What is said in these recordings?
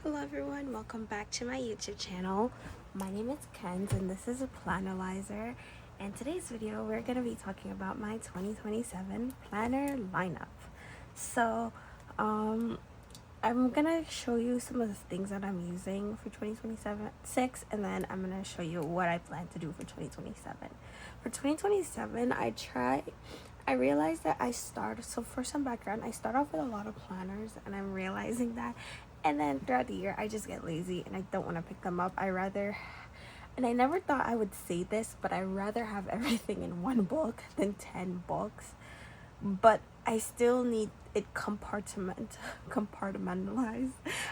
Hello everyone, welcome back to my YouTube channel. My name is Kenz and this is a Planalyzer. In today's video, we're going to be talking about my 2027 planner lineup. So, I'm going to show you some of the things that I'm using for 2027 and then I'm going to show you what I plan to do for 2027. For 2027, I realized that so for some background, I start off with a lot of planners and I'm realizing that, and then throughout the year I just get lazy and I don't want to pick them up. And I never thought I would say this, but I rather have everything in one book than 10 books. But I still need it compartmentalized.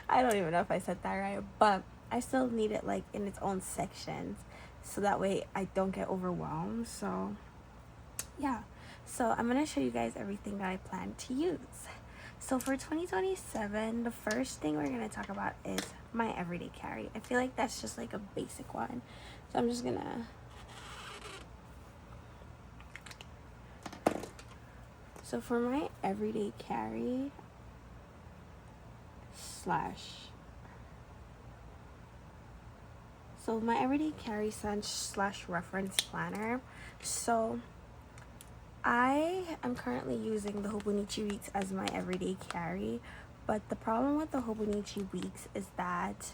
I don't even know if I said that right, but I still need it like in its own sections so that way I don't get overwhelmed. So yeah, so I'm gonna show you guys everything that I plan to use. So for 2027, the first thing we're gonna talk about is my everyday carry. I feel like that's just like a basic one, so I'm just gonna so for my everyday carry slash so my everyday carry slash reference planner, so I am currently using the Hobonichi Weeks as my everyday carry, but the problem with the Hobonichi Weeks is that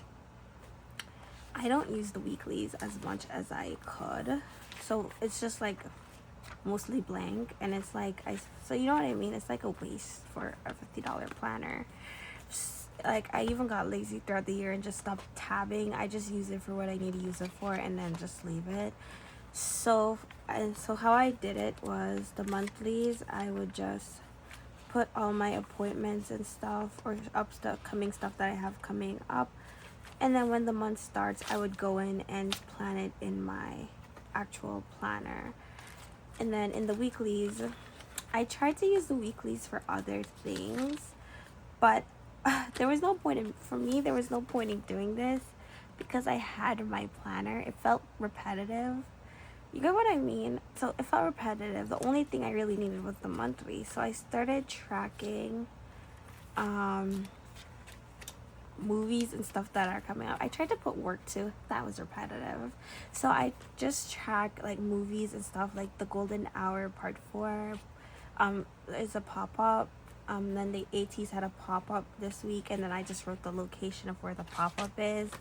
I don't use the weeklies as much as I could. So it's just like mostly blank, and it's like so you know what I mean? It's like a waste for a $50 planner. Like I even got lazy throughout the year and just stopped tabbing. I just use it for what I need to use it for and then just leave it. So how I did it was the monthlies, I would just put all my appointments and stuff or upcoming stuff that I have coming up, and then when the month starts I would go in and plan it in my actual planner. And then in the weeklies, I tried to use the weeklies for other things, but there was no point in doing this because I had my planner. It felt repetitive. You get what I mean? So it felt repetitive. The only thing I really needed was the monthly. So I started tracking movies and stuff that are coming out. I tried to put work too. That was repetitive. So I just track like movies and stuff, like The Golden Hour Part 4 is a pop-up. Then the ATs had a pop-up this week, and then I just wrote the location of where the pop-up is.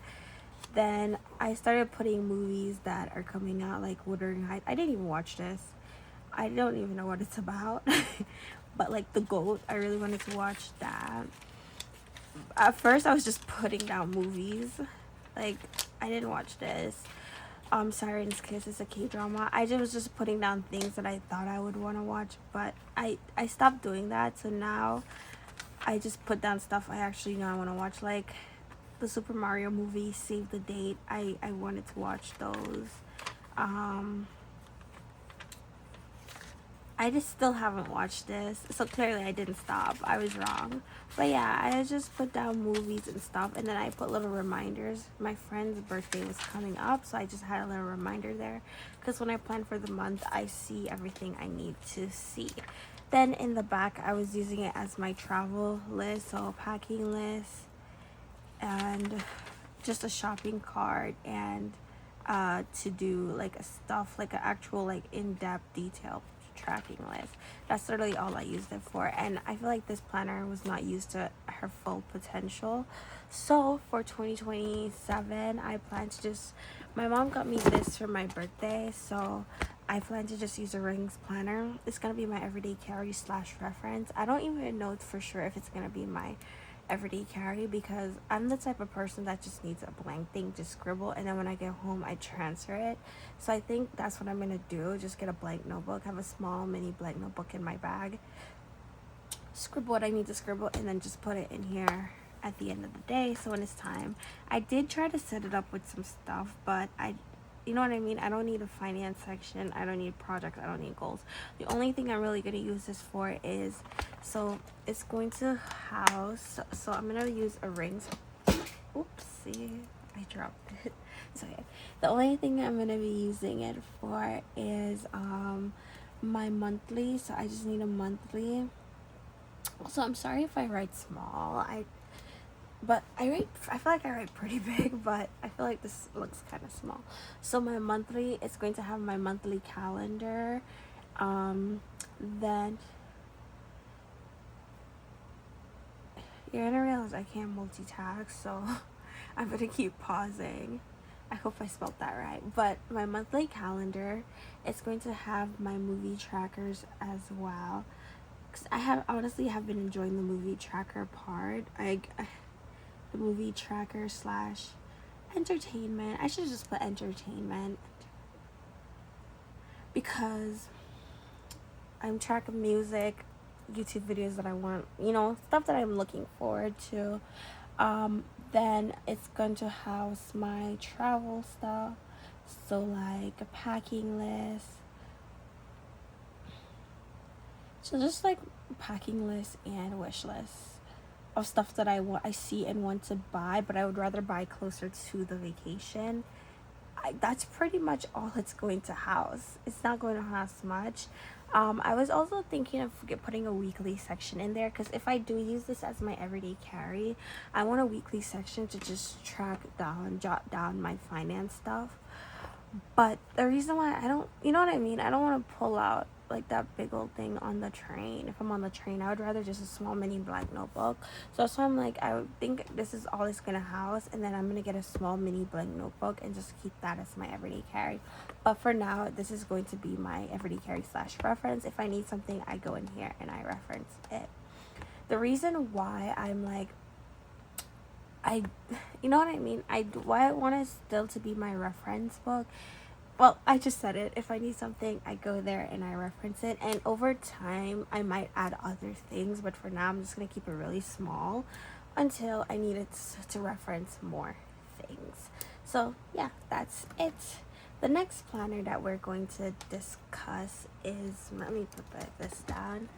Then I started putting movies that are coming out, like Wuthering Heights. I didn't even watch this. I don't even know what it's about. But like The GOAT, I really wanted to watch that. At first I was just putting down movies. Like I didn't watch this. Siren's Kiss is a K-drama. I was just putting down things that I thought I would want to watch, but I stopped doing that. So now I just put down stuff I actually know I want to watch, like the Super Mario movie, Save the Date. I wanted to watch those. I just still haven't watched this, so clearly I didn't stop. I was wrong. But yeah, I just put down movies and stuff, and then I put little reminders. My friend's birthday was coming up, so I just had a little reminder there, because when I plan for the month, I see everything I need to see. Then in the back, I was using it as my travel list, so packing list, and just a shopping cart, and to do like a stuff, like an actual like in-depth detail tracking list. That's literally all I used it for, and I feel like this planner was not used to her full potential. So for 2027, I plan to just, my mom got me this for my birthday, so I plan to just use a rings planner. It's gonna be my everyday carry slash reference. I don't even know for sure if it's gonna be my everyday carry because I'm the type of person that just needs a blank thing to scribble, and then when I get home I transfer it. So I think that's what I'm gonna do, just get a blank notebook, have a small mini blank notebook in my bag, scribble what I need to scribble, and then just put it in here at the end of the day. So when it's time, I did try to set it up with some stuff, but you know what I mean? I don't need a finance section. I don't need projects. I don't need goals. The only thing I'm really going to use this for is, so it's going to house, so I'm going to use a rings. Oopsie, I dropped it. It's okay. The only thing I'm going to be using it for is my monthly. So I just need a monthly. So I'm sorry if I write small. but I feel like I write pretty big, but I feel like this looks kind of small. So my monthly, it's going to have my monthly calendar. Then you're gonna realize I can't multitask, so I'm gonna keep pausing. I hope I spelled that right. But my monthly calendar, it's going to have my movie trackers as well. Cause I have honestly have been enjoying the movie tracker part. The movie tracker slash entertainment. I should just put entertainment because I'm track of music, YouTube videos that I want, stuff that I'm looking forward to. Then it's going to house my travel stuff, so like a packing list. So just like packing list and wish list of stuff that I see and want to buy, but I would rather buy closer to the vacation. That's pretty much all it's going to house. It's not going to house much. I was also thinking of putting a weekly section in there, because if I do use this as my everyday carry, I want a weekly section to just jot down my finance stuff. But the reason why I don't, you know what I mean? I don't want to pull out like that big old thing on the train. If I'm on the train, I would rather just a small mini black notebook. So that's why I'm like, I would think this is all it's gonna house, and then I'm gonna get a small mini blank notebook and just keep that as my everyday carry. But for now, this is going to be my everyday carry slash reference. If I need something, I go in here and I reference it. The reason why I'm like, you know what I mean? Why I want it still to be my reference book. Well, I just said it. If I need something, I go there and I reference it. And over time, I might add other things. But for now, I'm just going to keep it really small until I need it to reference more things. So, yeah, that's it. The next planner that we're going to discuss is, let me put this down.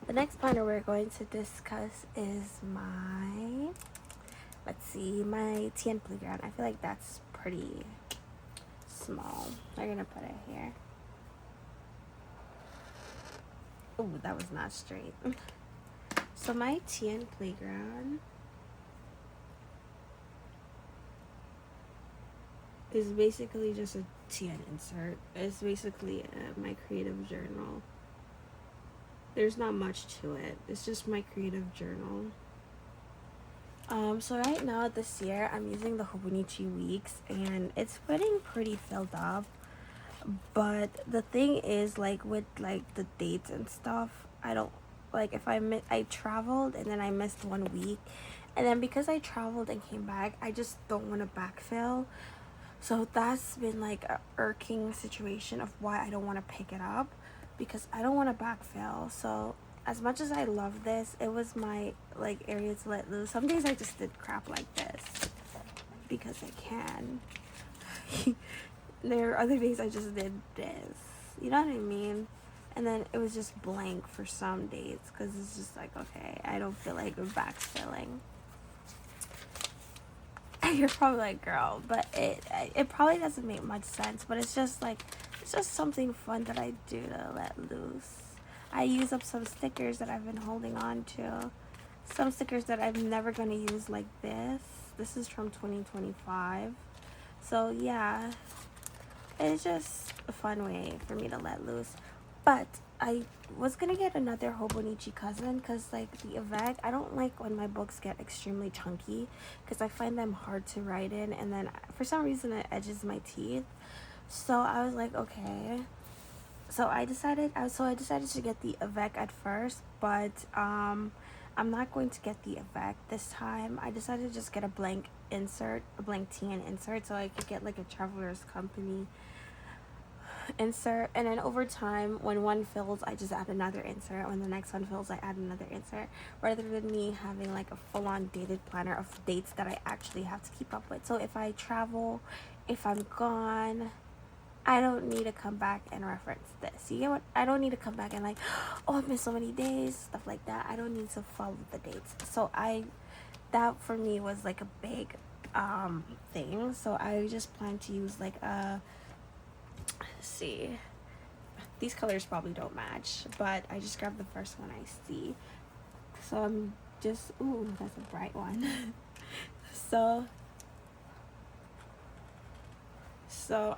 The next planner we're going to discuss is my TN Playground. I feel like that's pretty small. I'm gonna put it here. Oh, that was not straight. So my TN Playground is basically just a TN insert. It's basically my creative journal. There's not much to it. It's just my creative journal. So right now this year I'm using the Hobonichi Weeks, and it's getting pretty filled up. But the thing is, like with like the dates and stuff, I don't like if I traveled and then I missed 1 week, and then because I traveled and came back, I just don't want to backfill. So that's been like a irking situation of why I don't want to pick it up, because I don't want to backfill. So as much as I love this, it was my like area to let loose. Some days I just did crap like this because I can. There are other days I just did this. You know what I mean? And then it was just blank for some days because it's just like, okay, I don't feel like backfilling. You're probably like, girl, but it probably doesn't make much sense, but it's just something fun that I do to let loose. I use up some stickers that I've been holding on to. Some stickers that I'm never going to use, like this. This is from 2025. So yeah, it's just a fun way for me to let loose. But I was gonna get another Hobonichi cousin, because like the Avec, I don't like when my books get extremely chunky, because I find them hard to write in, and then for some reason it edges my teeth. So I was like, okay. So I decided to get the Avec at first, but I'm not going to get the Avec this time. I decided to just get a blank TN insert, so I could get like a Traveler's Company insert, and then over time, when one fills, I just add another insert. When the next one fills, I add another insert, rather than me having like a full-on dated planner of dates that I actually have to keep up with. So if I travel, if I'm gone, I don't need to come back and reference this. You get what? I don't need to come back and like, oh, I missed so many days, stuff like that. I don't need to follow the dates. So that for me was like a big thing. So I just plan to use like a, see, these colors probably don't match, but I just grabbed the first one I see. So I'm just, ooh, that's a bright one. So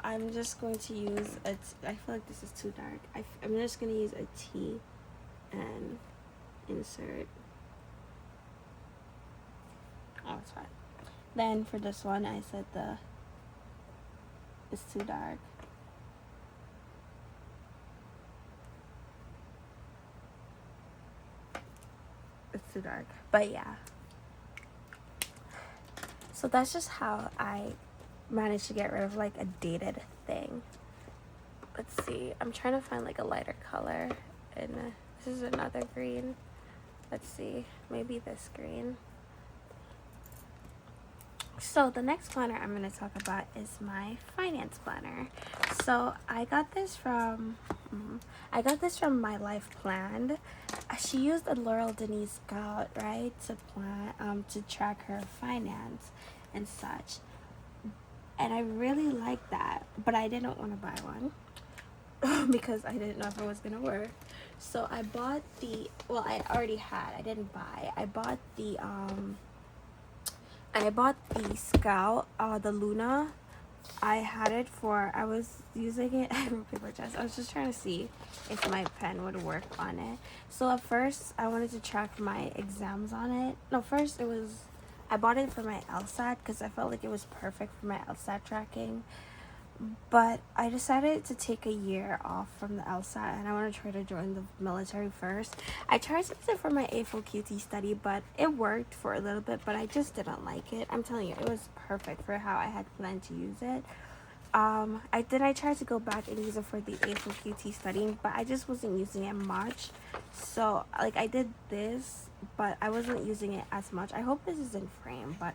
I'm just going to use I feel like this is too dark. I'm just going to use a T and insert. Oh, it's fine. Then for this one, I said it's too dark. It's too dark. But yeah. So that's just how I managed to get rid of like a dated thing. Let's see. I'm trying to find like a lighter color. And this is another green. Let's see. Maybe this green. So the next planner I'm going to talk about is my finance planner. So I got this from My Life Planned. She used a Laurel Denise Scout, right, to track her finance and such. And I really like that, but I didn't want to buy one because I didn't know if it was going to work. So I bought I already had. I didn't buy. I bought the Scout, the Luna. I was using it. I wrote paper chest. I was just trying to see if my pen would work on it. So at first, I wanted to track my exams on it. No, first I bought it for my LSAT because I felt like it was perfect for my LSAT tracking. But I decided to take a year off from the LSAT and I want to try to join the military first. I tried to use it for my AFL-QT study, but it worked for a little bit, but I just didn't like it. I'm telling you, it was perfect for how I had planned to use it. I tried to go back and use it for the AFL-QT studying, but I just wasn't using it much. So, like, I did this, but I wasn't using it as much. I hope this is in frame, but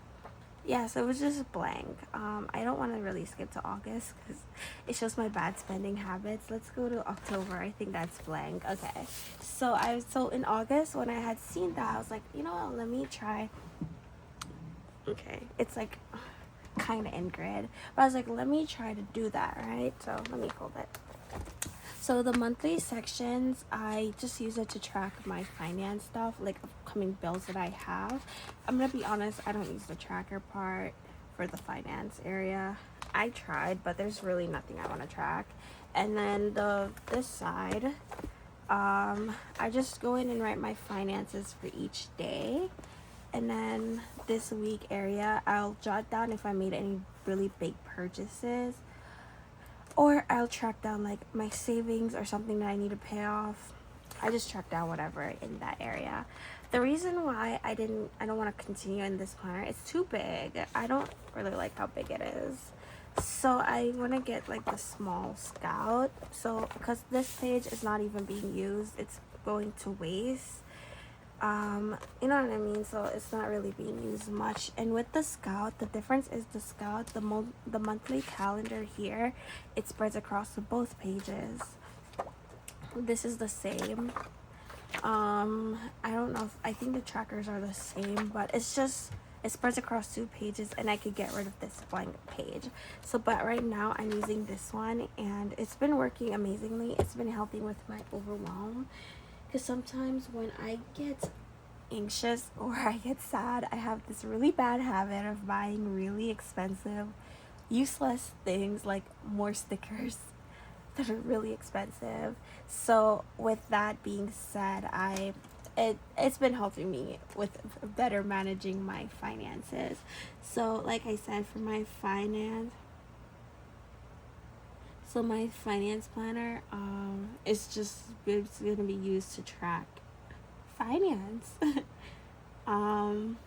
yeah, so it was just blank. I don't want to really skip to August because it shows my bad spending habits. Let's go to October. I think that's blank. Okay. So in August when I had seen that, I was like, you know what? Let me try. Okay, it's like kind of in grid, but I was like, let me try to do that, right? So let me hold it. So the monthly sections, I just use it to track my finance stuff, like upcoming bills that I have. I'm gonna be honest, I don't use the tracker part for the finance area. I tried, but there's really nothing I want to track. And then this side, I just go in and write my finances for each day. And then this week area, I'll jot down if I made any really big purchases. Or I'll track down like my savings or something that I need to pay off. I just track down whatever in that area. The reason why I don't want to continue in this planner, it's too big. I don't really like how big it is. So I want to get like the small Scout. So because this page is not even being used, it's going to waste. You know what I mean? So it's not really being used much. And with the Scout, the difference is the Scout, the monthly calendar here, it spreads across to both pages. This is the same. I don't know I think the trackers are the same, but it spreads across 2 pages and I could get rid of this blank page. So but right now I'm using this one and it's been working amazingly. It's been helping with my overwhelm. Because sometimes when I get anxious or I get sad, I have this really bad habit of buying really expensive, useless things like more stickers that are really expensive. So with that being said, it's been helping me with better managing my finances. So like I said, for my finance planner, it's gonna be used to track finance. And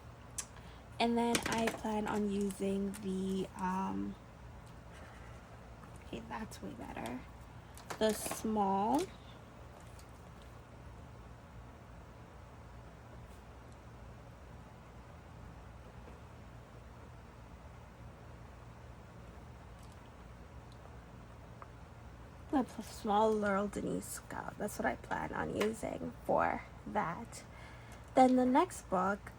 then I plan on using the okay, that's way better. The small Laurel Denise Scout. That's what I plan on using for that. Then the next book,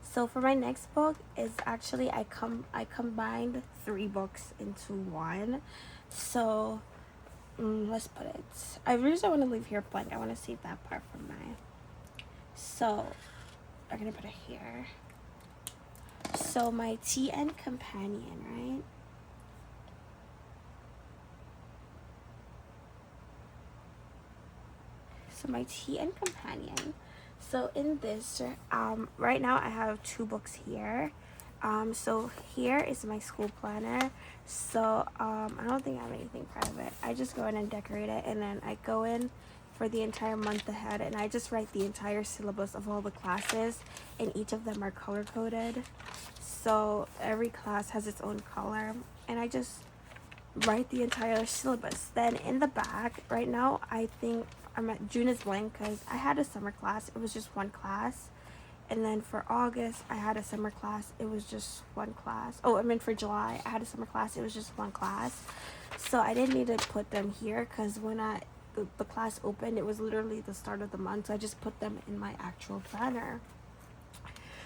so for my next book is actually I combined 3 books into one. So let's put it. I really don't want to leave here blank. I want to save that part for my. So I'm gonna put it here. So my TN companion, right? So my TN companion. So in this, right now I have 2 books here. So here is my school planner. So I don't think I have anything private. I just go in and decorate it, and then I go in for the entire month ahead, and I just write the entire syllabus of all the classes, and each of them are color coded. So every class has its own color, and I just write the entire syllabus. Then in the back, right now, I think June is blank because I had a summer class. It was just one class. And then for August, I had a summer class. It was just one class. Oh, I mean for July, I had a summer class. It was just one class. So I didn't need to put them here because when the class opened, it was literally the start of the month. So I just put them in my actual planner.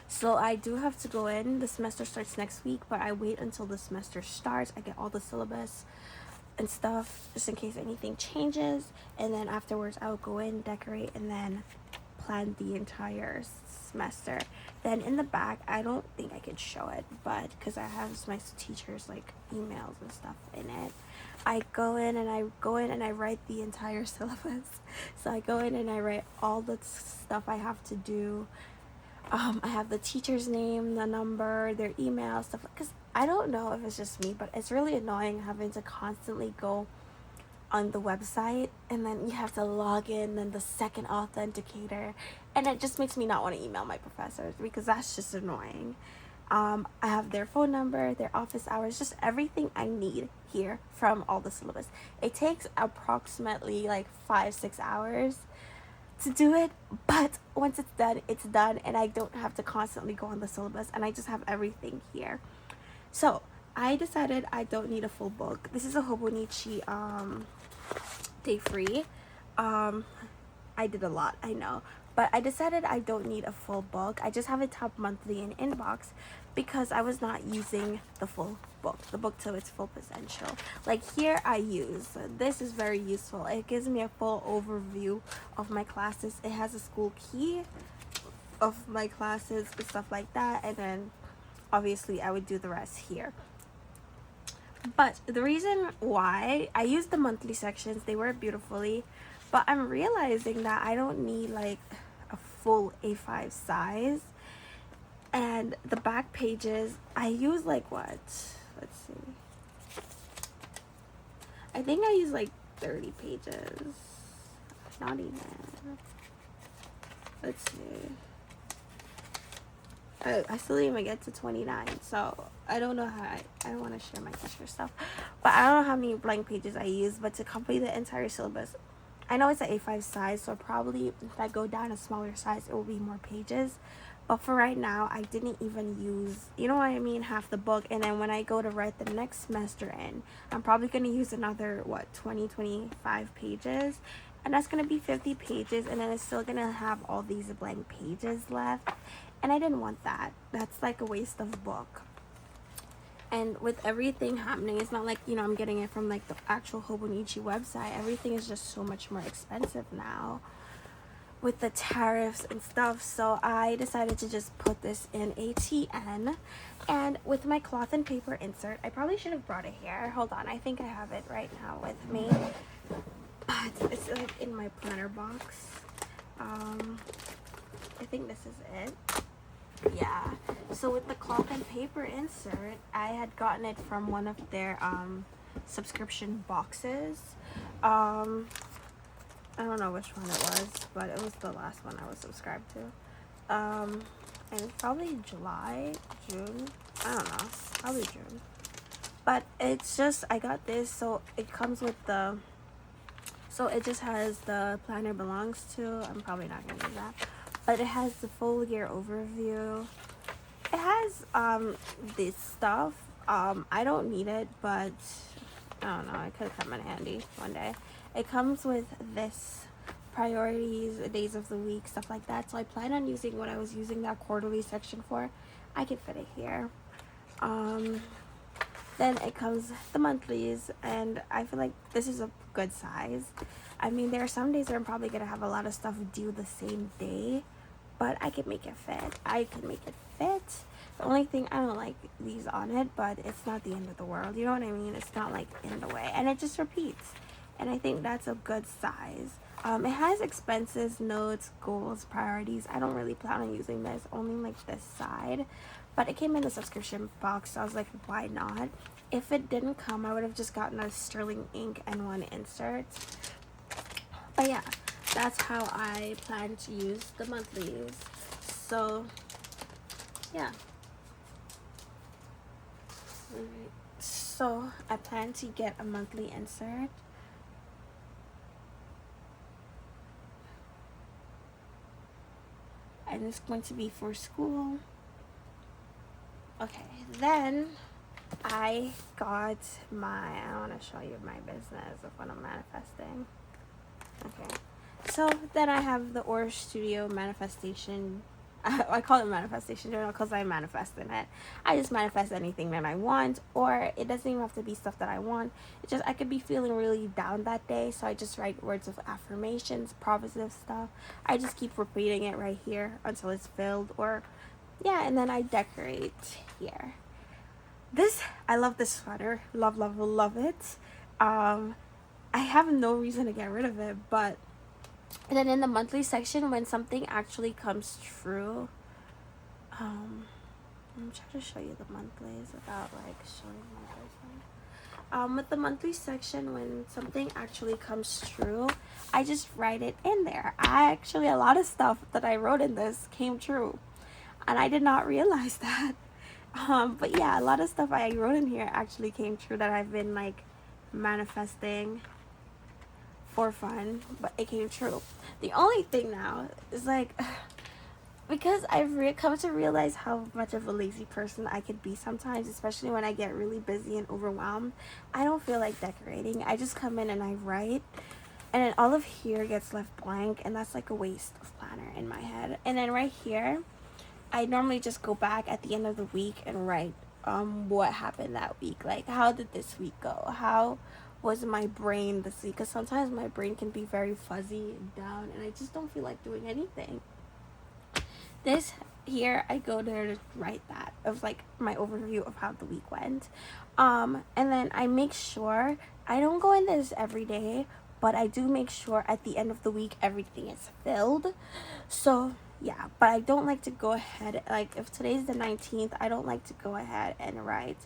So I do have to go in. The semester starts next week, but I wait until the semester starts. I get all the syllabus and stuff just in case anything changes, and then afterwards I'll go in, decorate, and then plan the entire semester. Then in the back, I don't think I could show it, but because I have my teachers like emails and stuff in it, I go in and I write the entire syllabus. So I go in and I write all the stuff I have to do. I have the teacher's name, the number, their email, stuff, because I don't know if it's just me, but it's really annoying having to constantly go on the website and then you have to log in, then the second authenticator, and it just makes me not want to email my professors because that's just annoying. I have their phone number, their office hours, just everything I need here from all the syllabus. It takes approximately like 5-6 hours to do it, but once it's done, and I don't have to constantly go on the syllabus, and I just have everything here. So I decided I don't need a full book. This is a Hobonichi day free. I did a lot, I know, but I decided I don't need a full book. I just have it top monthly in inbox because I was not using the full book, the book to its full potential. Like here I use, this is very useful. It gives me a full overview of my classes. It has a school key of my classes and stuff like that, and then obviously I would do the rest here. But the reason why I use the monthly sections, they work beautifully, but I'm realizing that I don't need like a full A5 size. And the back pages, I use like what? Let's see. I think I use like 30 pages. Not even. Let's see. I still didn't even get to 29, so I don't know how I don't want to share my teacher stuff, but I don't know how many blank pages I use. But to complete the entire syllabus, I know it's an A5 size, so probably if I go down a smaller size, it will be more pages. But for right now, I didn't even use, you know what I mean, half the book. And then when I go to write the next semester in, I'm probably going to use another, 25 pages. And that's going to be 50 pages. And then it's still going to have all these blank pages left. And I didn't want that. That's like a waste of a book. And with everything happening, it's not like, I'm getting it from like the actual Hobonichi website. Everything is just so much more expensive now with the tariffs and stuff. So I decided to just put this in ATN. And with my cloth and paper insert, I probably should have brought it here. Hold on, I think I have it right now with me. But it's like in my planner box. I think this is it. Yeah, so with the cloth and paper insert, I had gotten it from one of their subscription boxes. I don't know which one it was, but it was the last one I was subscribed to. And it's probably July, June, I don't know, probably June. But it's just, I got this, so it comes with so it just has the planner belongs to. I'm probably not gonna use that. But it has the full year overview. It has this stuff. I don't need it, but I don't know, it could come in handy one day. It comes with this priorities, days of the week, stuff like that. So I plan on using what I was using that quarterly section for. I can fit it here. Then it comes the monthlies, and I feel like this is a good size. I mean, there are some days where I'm probably gonna have a lot of stuff due the same day, but I can make it fit. The only thing, I don't like these on it, but it's not the end of the world. You know what I mean? It's not like in the way. And it just repeats. And I think that's a good size. It has expenses, notes, goals, priorities. I don't really plan on using this, only like this side. But it came in the subscription box, so I was like, why not? If it didn't come, I would have just gotten a Sterling ink and one insert. But yeah, that's how I plan to use the monthlies. So yeah. So I plan to get a monthly insert. And it's going to be for school. Okay, then I got I want to show you my business of what I'm manifesting. Okay, so then I have the Aura Studio manifestation. I call it manifestation journal because I manifest in it. I just manifest anything that I want, or it doesn't even have to be stuff that I want. It's just I could be feeling really down that day, so I just write words of affirmations, positive stuff. I just keep repeating it right here until it's filled, or yeah, and then I decorate here. I love this sweater. Love, love, love it. I have no reason to get rid of it, but and then in the monthly section, when something actually comes true, I'm trying to show you the monthlies without like showing my person. With the monthly section, when something actually comes true, I just write it in there. A lot of stuff that I wrote in this came true, and I did not realize that. But yeah, a lot of stuff I wrote in here actually came true that I've been like manifesting for fun, but it came true. The only thing now is like, because I've come to realize how much of a lazy person I could be sometimes, especially when I get really busy and overwhelmed. I don't feel like decorating. I just come in and I write, and then all of here gets left blank, and that's like a waste of planner in my head. And then right here, I normally just go back at the end of the week and write what happened that week. Like, how did this week go? How was my brain this week? Because sometimes my brain can be very fuzzy and down, and I just don't feel like doing anything. This here, I go there to write that of like my overview of how the week went. And then I make sure I don't go in this every day, but I do make sure at the end of the week everything is filled. So yeah, but I don't like to go ahead, like if today's the 19th, I don't like to go ahead and write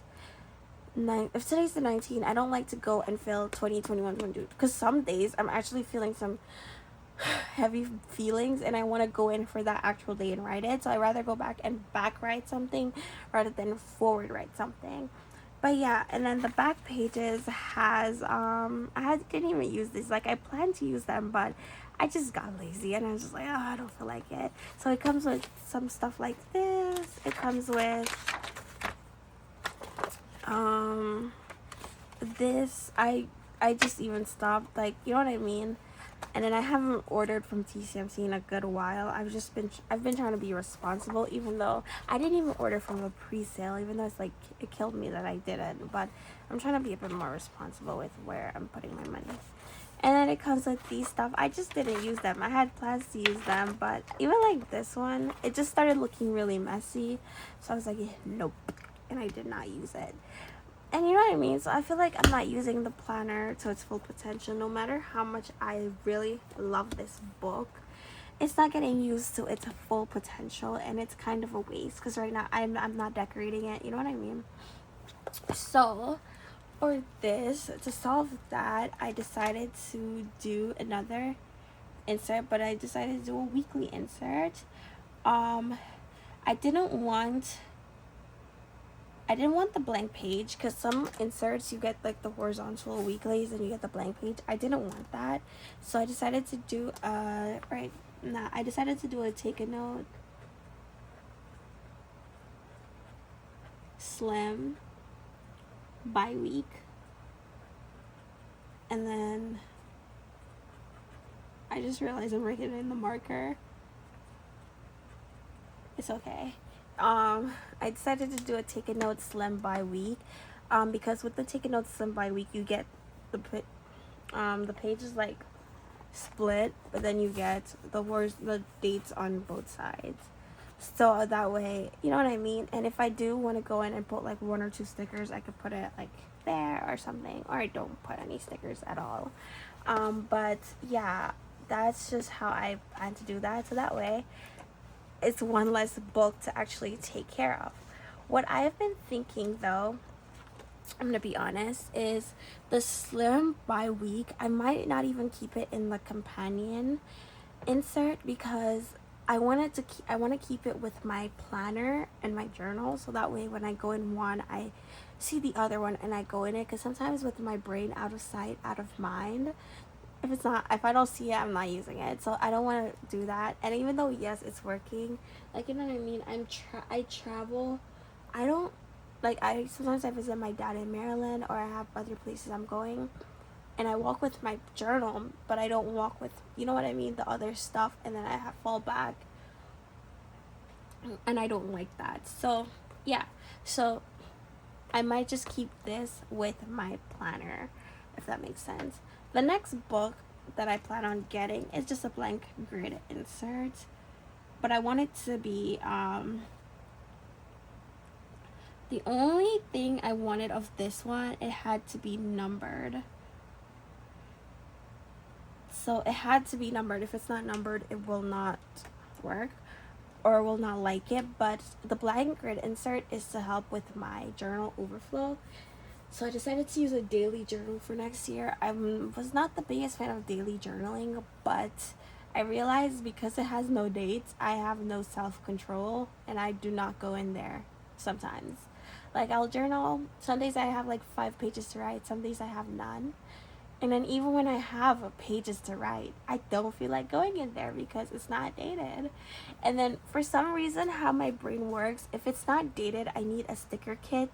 if today's the 19th, I don't like to go and fill 20, 21, 22, because some days I'm actually feeling some heavy feelings and I want to go in for that actual day and write it. So I rather go back and back write something rather than forward write something. But yeah, and then the back pages has didn't even use these. Like I planned to use them, but I just got lazy and I was just like, oh, I don't feel like it. So it comes with some stuff like this. It comes with this. I just even stopped, like, you know what I mean? And then I haven't ordered from TCMC in a good while. I've been trying to be responsible, even though I didn't even order from a pre-sale, even though it's like it killed me that I didn't. But I'm trying to be a bit more responsible with where I'm putting my money. And then it comes with these stuff. I just didn't use them. I had plans to use them, but even like this one, it just started looking really messy. So I was like, nope. And I did not use it. And you know what I mean? So I feel like I'm not using the planner to its full potential. No matter how much I really love this book, it's not getting used to its full potential, and it's kind of a waste because right now I'm not decorating it. You know what I mean? So for this, to solve that, I decided to do another insert, but I decided to do a weekly insert. I didn't want the blank page because some inserts you get like the horizontal weeklies and you get the blank page. I didn't want that, so I decided to do I decided to do a take a note slim by week, and then I just realized I'm writing it in the marker. It's okay. I decided to do a take a note slim by week, because with the take a note slim by week you get the page is like split, but then you get the dates on both sides. So that way, you know what I mean? And if I do want to go in and put like 1 or 2 stickers, I could put it like there or something, or I don't put any stickers at all. But yeah, that's just how I plan to do that. So that way, it's one less book to actually take care of. What I've been thinking though, I'm gonna be honest, is the slim by week. I might not even keep it in the companion insert because I want to keep it with my planner and my journal, so that way when I go in one, I see the other one and I go in it. Because sometimes with my brain, out of sight, out of mind, if I don't see it, I'm not using it. So I don't want to do that. And even though yes, it's working, like, you know what I mean, I travel. I don't like, I sometimes I visit my dad in Maryland, or I have other places I'm going, and I walk with my journal, but I don't walk with, you know what I mean, the other stuff, and then I have fall back, and I don't like that. So yeah, so I might just keep this with my planner, if that makes sense. The next book that I plan on getting is just a blank grid insert, but I want it to be the only thing I wanted of this one, it had to be numbered. So it had to be numbered. If it's not numbered, it will not work or will not like it. But the blank grid insert is to help with my journal overflow. So I decided to use a daily journal for next year. I was not the biggest fan of daily journaling, but I realized because it has no dates, I have no self-control, and I do not go in there sometimes. Like, I'll journal. Some days I have like 5 pages to write. Some days I have none. And then even when I have pages to write, I don't feel like going in there because it's not dated. And then for some reason, how my brain works, if it's not dated, I need a sticker kit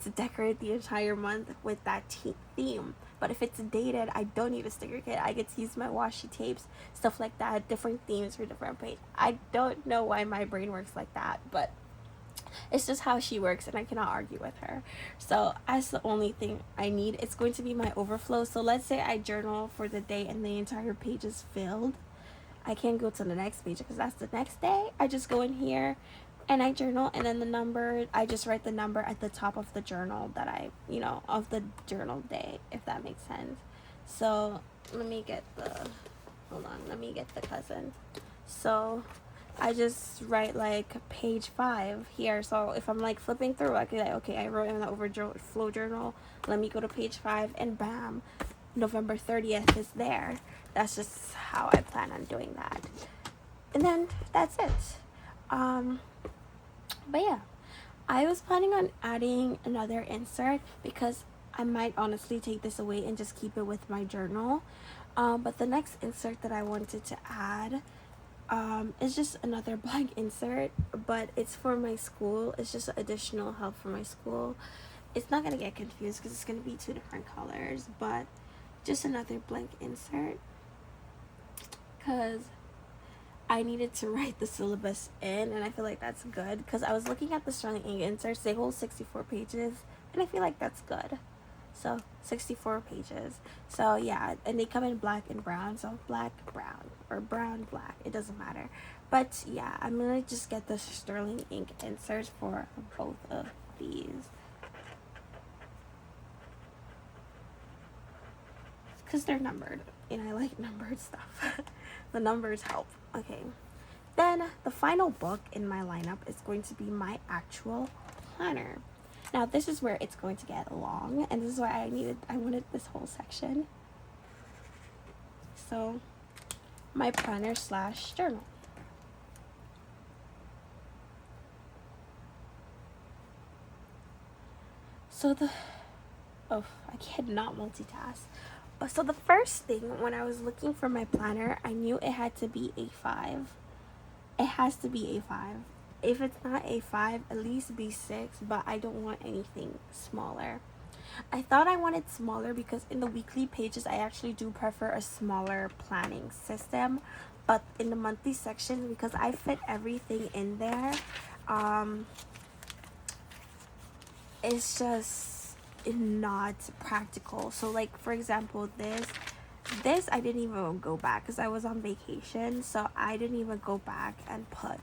to decorate the entire month with that theme. But if it's dated, I don't need a sticker kit. I get to use my washi tapes, stuff like that, different themes for different pages. I don't know why my brain works like that, but it's just how she works, and I cannot argue with her. So that's the only thing I need. It's going to be my overflow. So let's say I journal for the day and the entire page is filled. I can't go to the next page because that's the next day. I just go in here and I journal, and then the number, I just write the number at the top of the journal that of the journal day, if that makes sense. So let me get the cousin. So I just write like page 5 here. So if I'm like flipping through, I can like, okay, I wrote in the overflow journal. Let me go to page 5, and bam, November 30th is there. That's just how I plan on doing that. And then that's it. But yeah, I was planning on adding another insert because I might honestly take this away and just keep it with my journal. But the next insert that I wanted to add it's just another blank insert, but it's for my school. It's just additional help for my school. It's not gonna get confused because it's gonna be 2 different colors, but just another blank insert because I needed to write the syllabus in, and I feel like that's good because I was looking at the Sterling ink inserts. They hold 64 pages, and I feel like that's good. So 64 pages. So yeah, and they come in black and brown. So black, brown, or brown, black. It doesn't matter. But yeah, I'm gonna just get the Sterling ink inserts for both of these because they're numbered, and I like numbered stuff. The numbers help. Okay. Then the final book in my lineup is going to be my actual planner. Now this is where it's going to get long, and this is why I wanted this whole section. So my planner / journal. So I cannot multitask. So the first thing, when I was looking for my planner, I knew it had to be A5. It has to be A5. If it's not A5, at least B6, but I don't want anything smaller. I thought I wanted smaller because in the weekly pages, I actually do prefer a smaller planning system. But in the monthly section, because I fit everything in there, it's just not practical. So like, for example, this I didn't even go back because I was on vacation, so I didn't even go back and put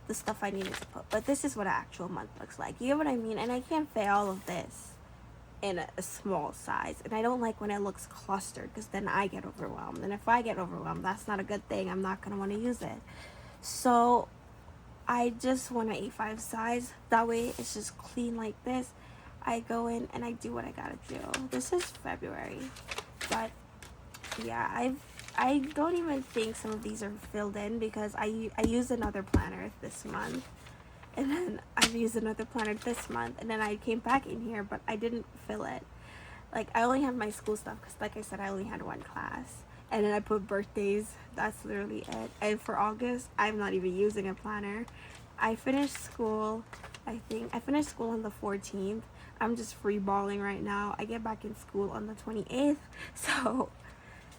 the stuff I needed to put. But this is what an actual month looks like. You get what I mean? And I can't fit all of this in a small size, and I don't like when it looks clustered, because then I get overwhelmed, and if I get overwhelmed, that's not a good thing. I'm not going to want to use it. So I just want an A5 size. That way it's just clean like this. I go in and I do what I gotta do. This is February, but yeah, I don't even think some of these are filled in, because I used another planner this month, and then I've used another planner this month, and then I came back in here, but I didn't fill it. Like, I only have my school stuff, because like I said, I only had one class, and then I put birthdays. That's literally it. And for August, I'm not even using a planner. I finished school, I think I finished school on the 14th. I'm just free balling right now. I get back in school on the 28th, so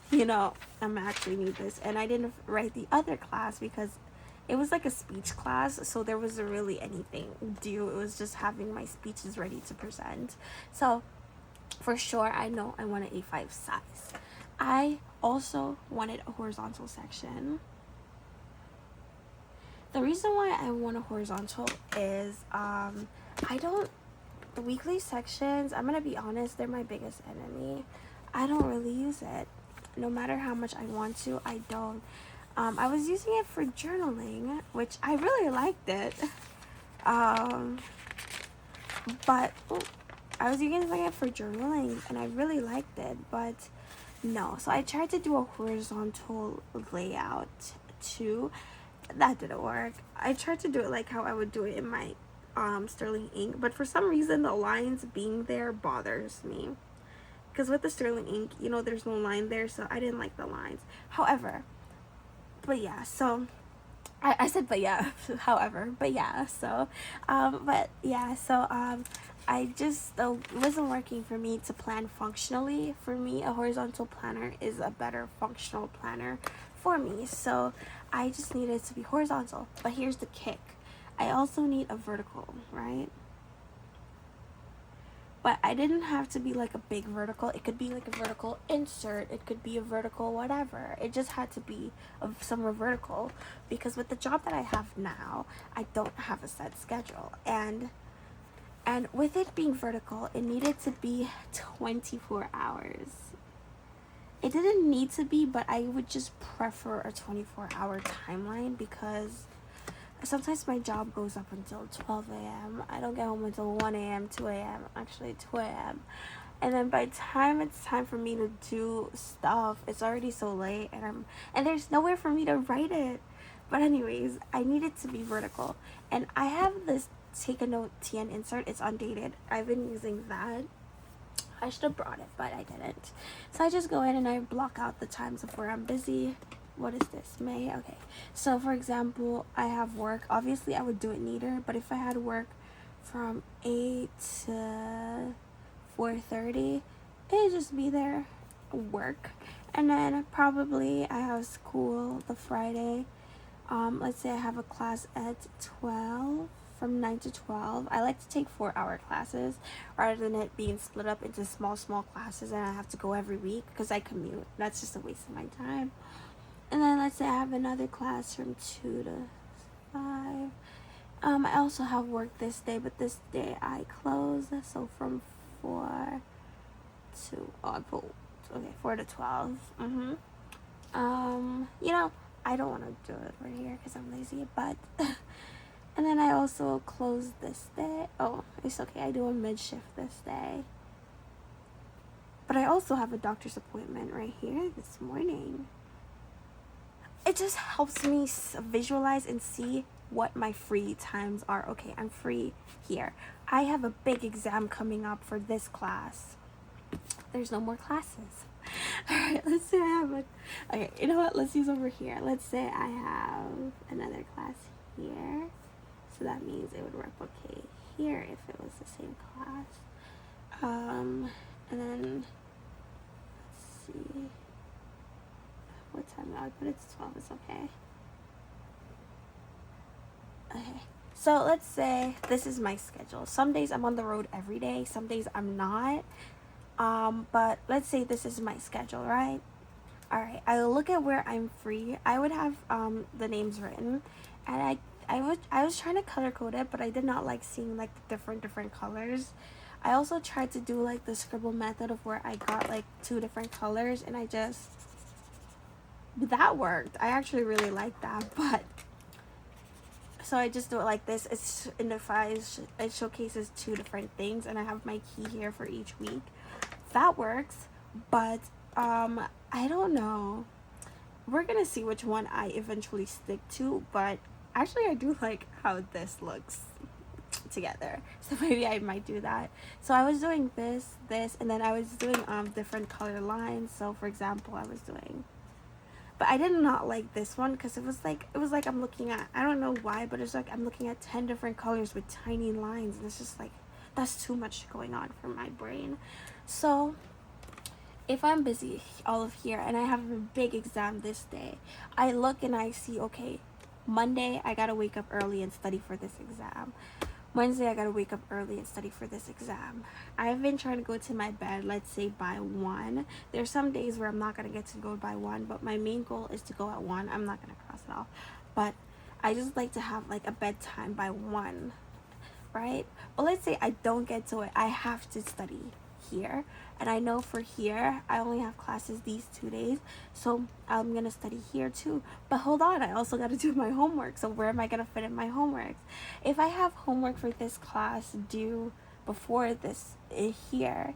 you know, I'm actually need this. And I didn't write the other class because it was like a speech class, so there wasn't really anything due. It was just having my speeches ready to present. So for sure, I know I want an A5 size. I also wanted a horizontal section. The reason why I want a horizontal is the weekly sections, I'm gonna be honest, they're my biggest enemy. I don't really use it. No matter how much I want to, I don't. I was using it for journaling, which I really liked it. But I was using it for journaling and I really liked it, but no. So I tried to do a horizontal layout too. That didn't work. I tried to do it like how I would do it in my Sterling ink, but for some reason the lines being there bothers me, because with the Sterling ink, you know, there's no line there, so I didn't like the lines. However, but yeah, so I said but yeah, however, but yeah, so I just it wasn't working for me to plan functionally. For me, a horizontal planner is a better functional planner for me, so I just needed to be horizontal. But here's the kick, I also need a vertical, right? But I didn't have to be like a big vertical. It could be like a vertical insert. It could be a vertical whatever. It just had to be of somewhere vertical, because with the job that I have now, I don't have a set schedule. And with it being vertical, it needed to be 24 hours. It didn't need to be, but I would just prefer a 24-hour timeline, because sometimes my job goes up until 12 a.m. I don't get home until 1 a.m., 2 a.m., actually 2 a.m. And then by the time it's time for me to do stuff, it's already so late, and there's nowhere for me to write it. But anyways, I need it to be vertical. And I have this Take a Note TN insert. It's undated. I've been using that. I should have brought it, but I didn't. So I just go in and I block out the times of where I'm busy. What is this, May? Okay, so for example, I have work. Obviously I would do it neater, but if I had work from 8 to 4:30, it'd just be there, work. And then probably I have school the Friday. Let's say I have a class at 12, from 9 to 12. I like to take 4-hour classes rather than it being split up into small classes and I have to go every week, because I commute. That's just a waste of my time. And then let's say I have another class from 2 to 5. I also have work this day, but this day I close. So from 4 to, I put, okay, 4 to 12. You know, I don't want to do it right here because I'm lazy, but, and then I also close this day. Oh, it's okay. I do a mid-shift this day. But I also have a doctor's appointment right here this morning. It just helps me visualize and see what my free times are. Okay, I'm free here. I have a big exam coming up for this class. There's no more classes. Alright, let's say I have okay, you know what? Let's use over here. Let's say I have another class here. So that means it would replicate here if it was the same class. And then, let's see. What time now? I put it to 12, it's okay. Okay, so let's say this is my schedule. Some days I'm on the road every day, some days I'm not. But let's say this is my schedule, right? Alright, I look at where I'm free. I would have the names written, and I was trying to color code it, but I did not like seeing like the different colors. I also tried to do like the scribble method of where I got like two different colors, and that worked. I actually really liked that. But so I just do it like this. It showcases two different things, and I have my key here for each week. That works. But I don't know. We're gonna see which one I eventually stick to, but actually I do like how this looks together, so maybe I might do that. So I was doing this, and then I was doing different color lines. So for example, but I did not like this one because it was like I'm looking at, I don't know why, but it's like I'm looking at 10 different colors with tiny lines, and it's just like that's too much going on for my brain. So if I'm busy all of here and I have a big exam this day, I look and I see, okay, Monday I gotta wake up early and study for this exam. Wednesday I gotta wake up early and study for this exam. I've been trying to go to my bed, let's say by 1. There's some days where I'm not gonna get to go by 1, but my main goal is to go at 1. I'm not gonna cross it off. But I just like to have like a bedtime by 1, right? But let's say I don't get to it. I have to study here, and I know for here I only have classes these 2 days, so I'm gonna study here too. But hold on, I also got to do my homework. So where am I gonna fit in my homework? If I have homework for this class due before this here,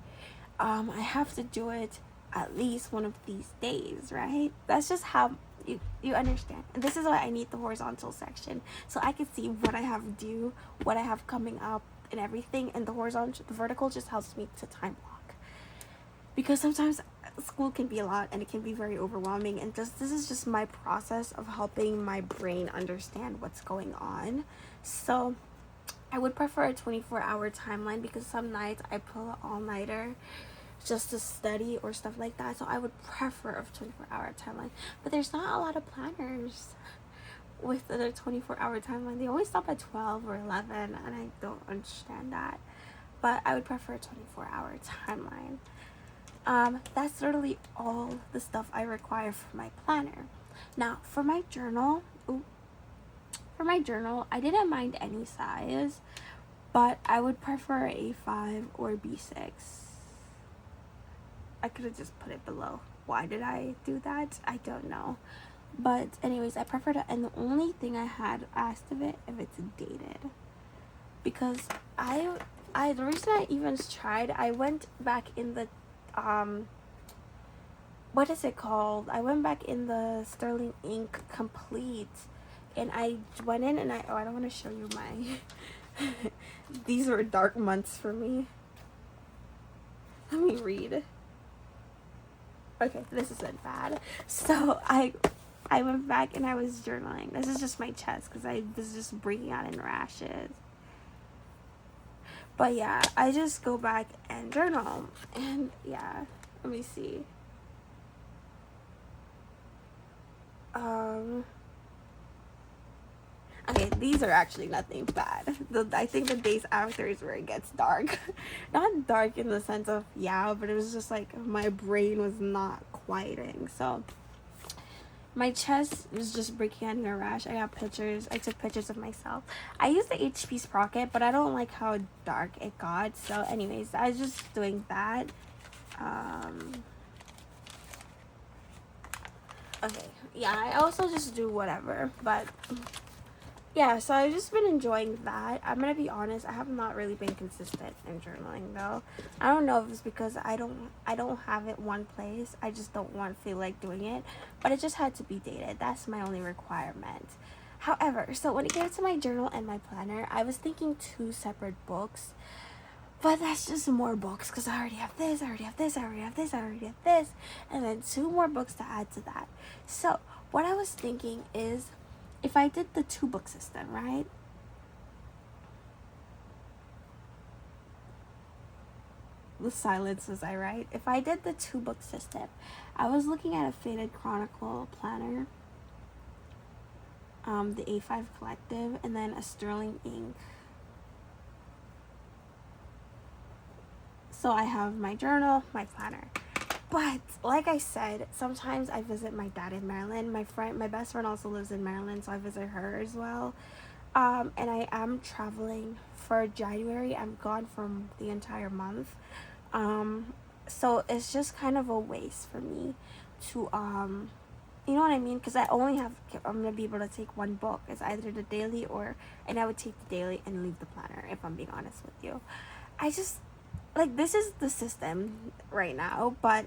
I have to do it at least one of these days, right? That's just how you understand. And this is why I need the horizontal section, so I can see what I have due, what I have coming up, and everything. And the vertical just helps me to time block, because sometimes school can be a lot and it can be very overwhelming, and this is just my process of helping my brain understand what's going on. So I would prefer a 24-hour timeline, because some nights I pull an all-nighter just to study or stuff like that. So I would prefer a 24-hour timeline. But there's not a lot of planners with the 24-hour timeline. They always stop at 12 or 11, and I don't understand that. But I would prefer a 24-hour timeline. That's literally all the stuff I require for my planner. Now, for my journal, I didn't mind any size, but I would prefer A5 or B6. I could have just put it below. Why did I do that? I don't know. But anyways, I prefer to, and the only thing I had asked of it if it's dated, because the reason I even tried, I went back in the what is it called? I went back in the Sterling Ink Complete, and I went in and I don't want to show you my these were dark months for me. Let me read. Okay, this isn't bad. So I went back and I was journaling. This is just my chest because I was just breaking out in rashes. But yeah, I just go back and journal. And yeah, let me see. Okay, these are actually nothing bad. I think the days after is where it gets dark. Not dark in the sense of, yeah, but it was just like my brain was not quieting. So my chest was just breaking out in a rash. I got pictures. I took pictures of myself. I used the HP Sprocket, but I don't like how dark it got. So anyways, I was just doing that. Okay, yeah, I also just do whatever, but yeah, so I've just been enjoying that. I'm gonna be honest, I have not really been consistent in journaling though. I don't know if it's because I don't have it one place. I just don't feel like doing it, but it just had to be dated. That's my only requirement. However, so when it came to my journal and my planner, I was thinking 2 separate books, but that's just more books because I already have this, I already have this, I already have this, I already have this, and then 2 more books to add to that. So what I was thinking is, if I did the 2-book system, right? The silence, was I right? If I did the 2-book system, I was looking at a Faded Chronicle planner, the A5 Collective, and then a Sterling Ink. So I have my journal, my planner. But like I said, sometimes I visit my dad in Maryland. My best friend also lives in Maryland, so I visit her as well. And I am traveling for January. I'm gone from the entire month. Um, so it's just kind of a waste for me to you know what I mean? Because I'm gonna be able to take one book. It's either the daily and I would take the daily and leave the planner. If I'm being honest with you, I just like this is the system right now, but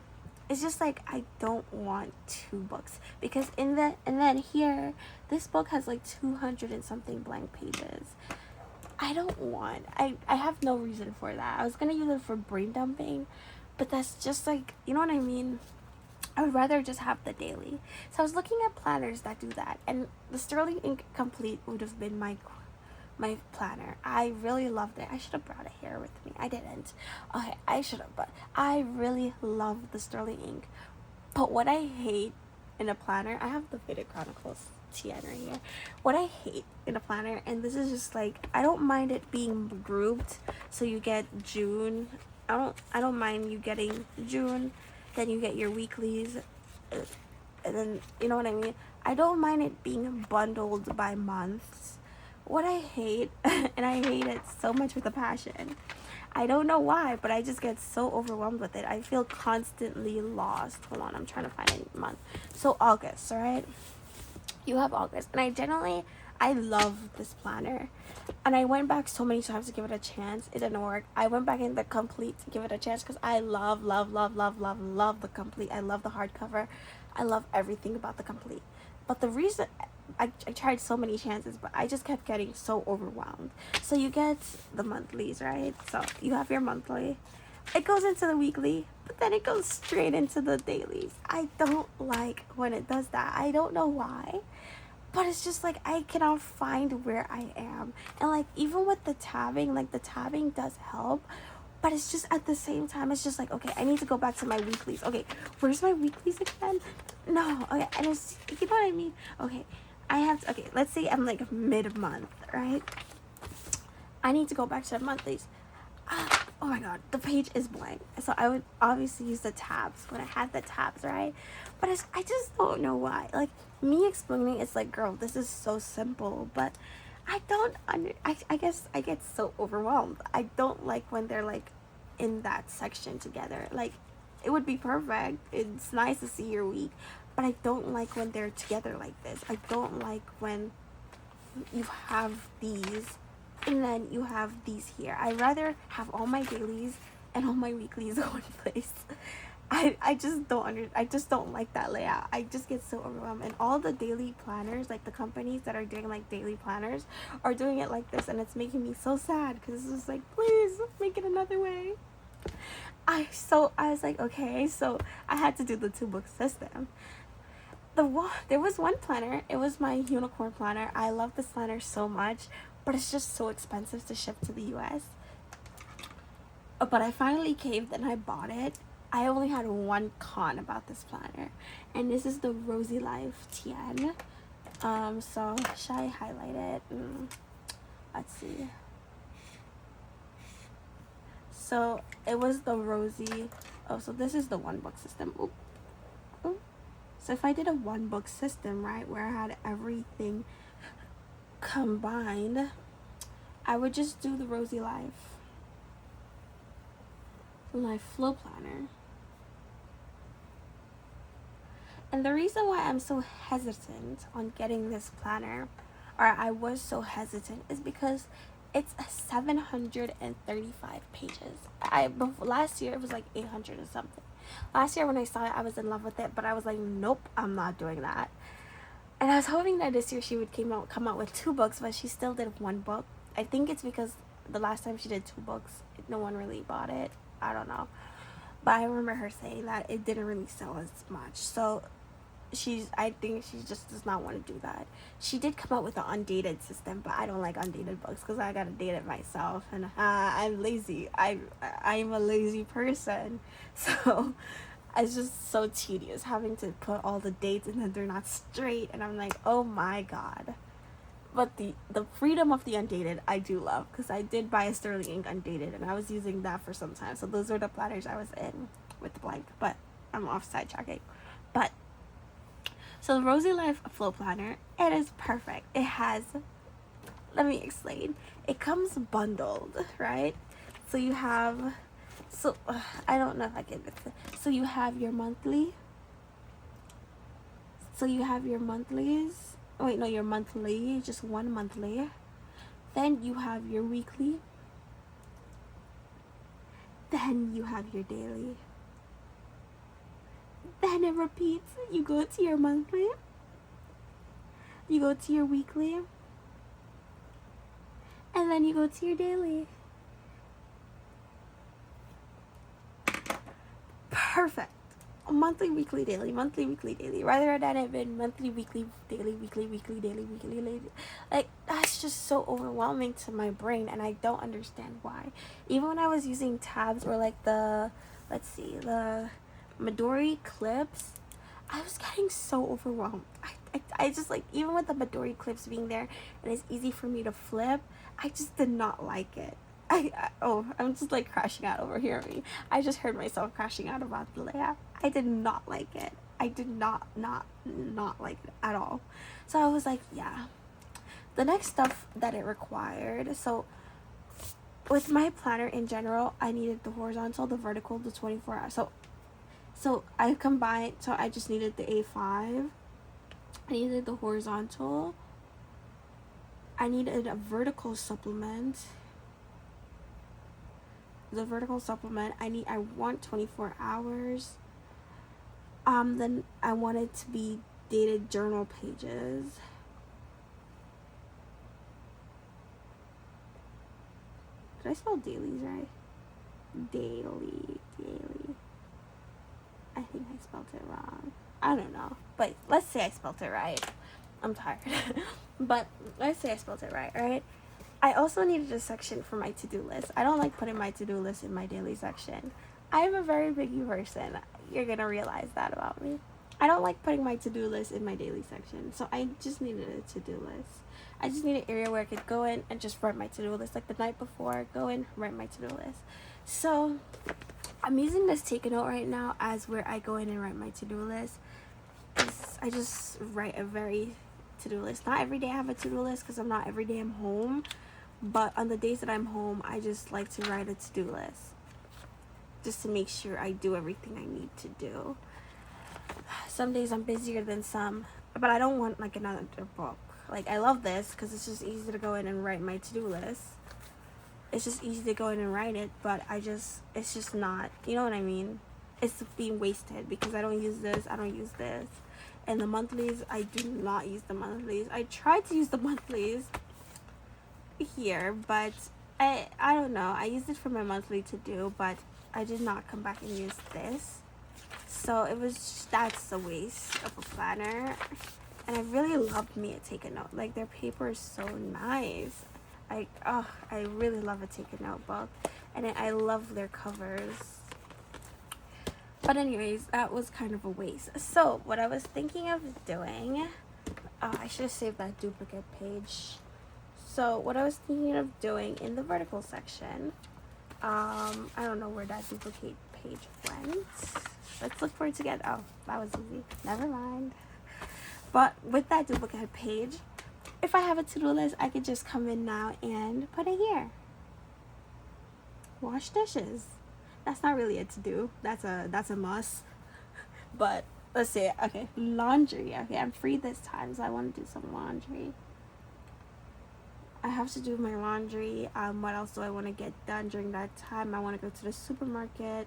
it's just like I don't want two books because and then here this book has like 200 and something blank pages. I have no reason for that. I was gonna use it for brain dumping, but that's just like, you know what I mean? I would rather just have the daily. So I was looking at planners that do that, and the Sterling Ink Complete would have been my planner. I really loved it. I should have brought it here with me. I didn't. Okay, I should have, but I really love the Sterling Ink. But what I hate in a planner, I have the Faded Chronicles TN right here. What I hate in a planner, and this is just like, I don't mind it being grouped, so you get June. I don't mind you getting June, then you get your weeklies, and then you know what I mean. I don't mind it being bundled by months. What I hate, and I hate it so much with a passion. I don't know why, but I just get so overwhelmed with it. I feel constantly lost. Hold on, I'm trying to find a month. So August, all right? You have August, and I love this planner, and I went back so many times to give it a chance. It didn't work. I went back in the complete to give it a chance because I love the complete. I love the hardcover. I love everything about the complete. But the reason I tried so many chances, but I just kept getting so overwhelmed. So you get the monthlies, right? So you have your monthly. It goes into the weekly, but then it goes straight into the dailies. I don't like when it does that. I don't know why. But it's just like I cannot find where I am. And like even with the tabbing, like the tabbing does help. But it's just at the same time, it's just like, okay, I need to go back to my weeklies. Okay, where's my weeklies again? No, okay, and it's, you know what I mean? Okay, okay, let's say I'm like mid-month, right? I need to go back to the monthlies. Oh my god, the page is blank. So I would obviously use the tabs when I had the tabs, right? But I just don't know why. Like, me explaining it's like, girl, this is so simple, but I guess I get so overwhelmed. I don't like when they're like in that section together. Like, it would be perfect. It's nice to see your week, but I don't like when they're together like this. I don't like when you have these and then you have these here. I'd rather have all my dailies and all my weeklies in one place. I just don't like that layout. I just get so overwhelmed. And all the daily planners, like the companies that are doing like daily planners, are doing it like this, and it's making me so sad because it's just like, please make it another way. I was like, okay, so I had to do the 2-book system. There was one planner. It was my unicorn planner. I love this planner so much, but it's just so expensive to ship to the US. But I finally caved and I bought it. I only had one con about this planner, and this is the Rosy Life TN. So should I highlight it? Let's see. So it was the Rosy. Oh, so this is the 1-book system. Oop. So if I did a 1-book system, right, where I had everything combined, I would just do the Rosy Life flow planner. And the reason why I'm so hesitant on getting this planner, or I was so hesitant, is because it's 735 pages. Last year it was like 800 or something. Last year when I saw it, I was in love with it, but I was like, nope, I'm not doing that. And I was hoping that this year she would come out with 2 books, but she still did 1 book. I think it's because the last time she did 2 books, no one really bought it. I don't know. But I remember her saying that it didn't really sell as much. So I think she just does not want to do that. She did come out with an undated system, but I don't like undated books because I gotta date it myself, and I'm lazy. I'm a lazy person, so it's just so tedious having to put all the dates and then they're not straight, and I'm like, oh my god. But the freedom of the undated I do love, because I did buy a Sterling Ink undated and I was using that for some time. So those were the planners I was in with the blank, but I'm off sidetracking. But so the Rosy Life Flow Planner, it is perfect. It has let me explain. It comes bundled, right? So you have, so I don't know if I can. So you have your monthly. So you have your monthlies. Oh, wait, no, your monthly, just one monthly. Then you have your weekly. Then you have your daily. Then it repeats. You go to your monthly. You go to your weekly. And then you go to your daily. Perfect. Monthly, weekly, daily, monthly, weekly, daily. Rather than it been monthly, weekly, daily, weekly, daily, weekly, daily. Like, that's just so overwhelming to my brain, and I don't understand why. Even when I was using tabs or like the, let's see, the Midori clips, I was getting so overwhelmed. I just like, even with the Midori clips being there and it's easy for me to flip, I just did not like it. I'm just like crashing out over here. I just heard myself crashing out about the layout. I did not like it. I did not like it at all. So I was like, yeah. The next stuff that it required, so with my planner in general, I needed the horizontal, the vertical, the 24 hours. So I combined, so I just needed the A5. I needed the horizontal. I needed a vertical supplement. The vertical supplement, I want 24 hours. Then I want it to be dated journal pages. Did I spell dailies right? Daily. I think I spelled it wrong. I don't know, but let's say I spelled it right. I'm tired. But let's say I spelled it right? I also needed a section for my to-do list. I don't like putting my to-do list in my daily section. I am a very picky person. You're gonna realize that about me. I don't like putting my to-do list in my daily section, so I just needed a to-do list. I just need an area where I could go in and just write my to-do list, like the night before, go in, write my to-do list. So I'm using this Take a Note right now as where I go in and write my to-do list. I just write a very to-do list. Not every day I have a to-do list because I'm not every day I'm home, but on the days that I'm home, I just like to write a to-do list just to make sure I do everything I need to do. Some days I'm busier than some, but I don't want like another book. Like, I love this because it's just easy to go in and write my to-do list. It's just easy to go in and write it, but it's just not, you know what I mean? It's being wasted because I don't use this, And the monthlies, I do not use the monthlies. I tried to use the monthlies here, but I don't know. I used it for my monthly to do, but I did not come back and use this. So that's a waste of a planner. And I really loved me a Take a Note. Like, their paper is so nice. I really love a Take a Note book. And I love their covers. But anyways, that was kind of a waste. So what I was thinking of doing, I should have saved that duplicate page. So what I was thinking of doing in the vertical section, I don't know where that duplicate page went. Let's look for it together. Oh, that was easy. Never mind. But with that duplicate page, if I have a to-do list, I could just come in now and put it here. Wash dishes. That's not really a to-do. That's a must. But let's see. Okay, laundry. Okay, I'm free this time, so I want to do some laundry. I have to do my laundry. What else do I want to get done during that time? I want to go to the supermarket.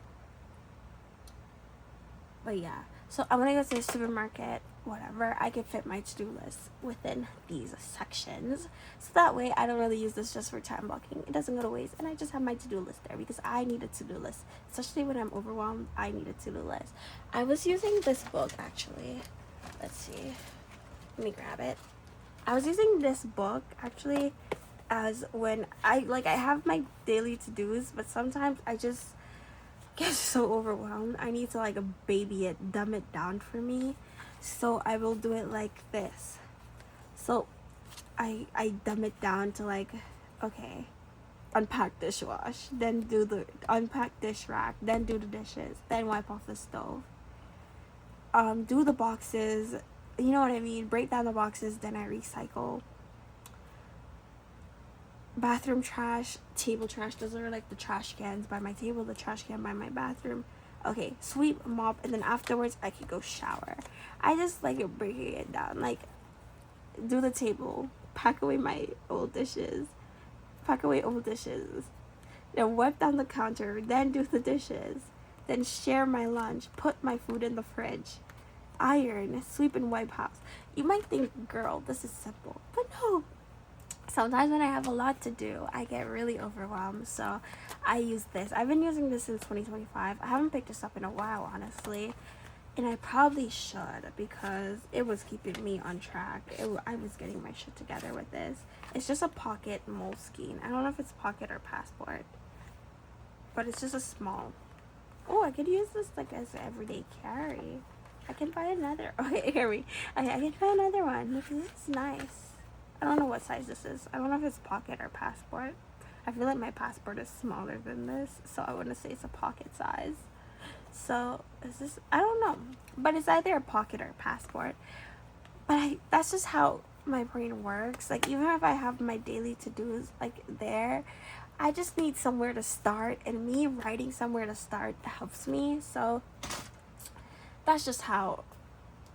But yeah, so I'm gonna go to the supermarket, whatever. I can fit my to-do list within these sections. So that way I don't really use this just for time blocking. It doesn't go to waste, and I just have my to-do list there because I need a to-do list. Especially when I'm overwhelmed, I need a to-do list. I was using this book actually. Let's see. Let me grab it. I was using this book actually as when I have my daily to-dos, but sometimes I just get so overwhelmed. I need to like baby it, dumb it down for me. So I will do it like this. So I dumb it down to like, okay, unpack dishwash, then do the unpack dish rack, then do the dishes, then wipe off the stove. Do the boxes, you know what I mean? Break down the boxes, then I recycle. bathroom trash, table trash. Those are like the trash cans by my table, the trash can by my bathroom. Okay, sweep, mop, and then afterwards I could go shower. I just like it breaking it down. Like, do the table, pack away my old dishes, pack away old dishes, then wipe down the counter, then do the dishes, then share my lunch, put my food in the fridge, iron, sweep and wipe house. You might think, girl, this is simple, but no. Sometimes when I have a lot to do, I get really overwhelmed, so I use this. I've been using this since 2025. I haven't picked this up in a while, honestly, and I probably should because it was keeping me on track. I was getting my shit together with this. It's just a pocket Moleskine. I don't know if it's pocket or passport, but it's just a small. Oh, I could use this like as an everyday carry. I can buy another. Okay, here we. Okay, I can buy another one because it's nice. I don't know what size this is. I don't know if it's pocket or passport. I feel like my passport is smaller than this, so I want to say it's a pocket size. So is this? I don't know, but it's either a pocket or a passport. But that's just how my brain works. Like, even if I have my daily to-dos like there, I just need somewhere to start, and me writing somewhere to start helps me. So that's just how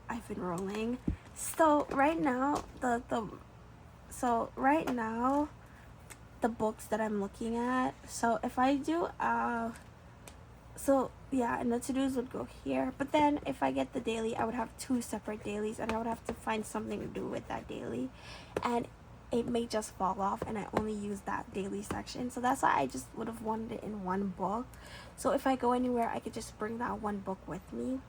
I've been rolling. So right now, the books that I'm looking at. So if I do and the to-dos would go here. But then if I get the daily, I would have 2 separate dailies, and I would have to find something to do with that daily, and it may just fall off and I only use that daily section. So that's why I just would have wanted it in one book. So if I go anywhere, I could just bring that one book with me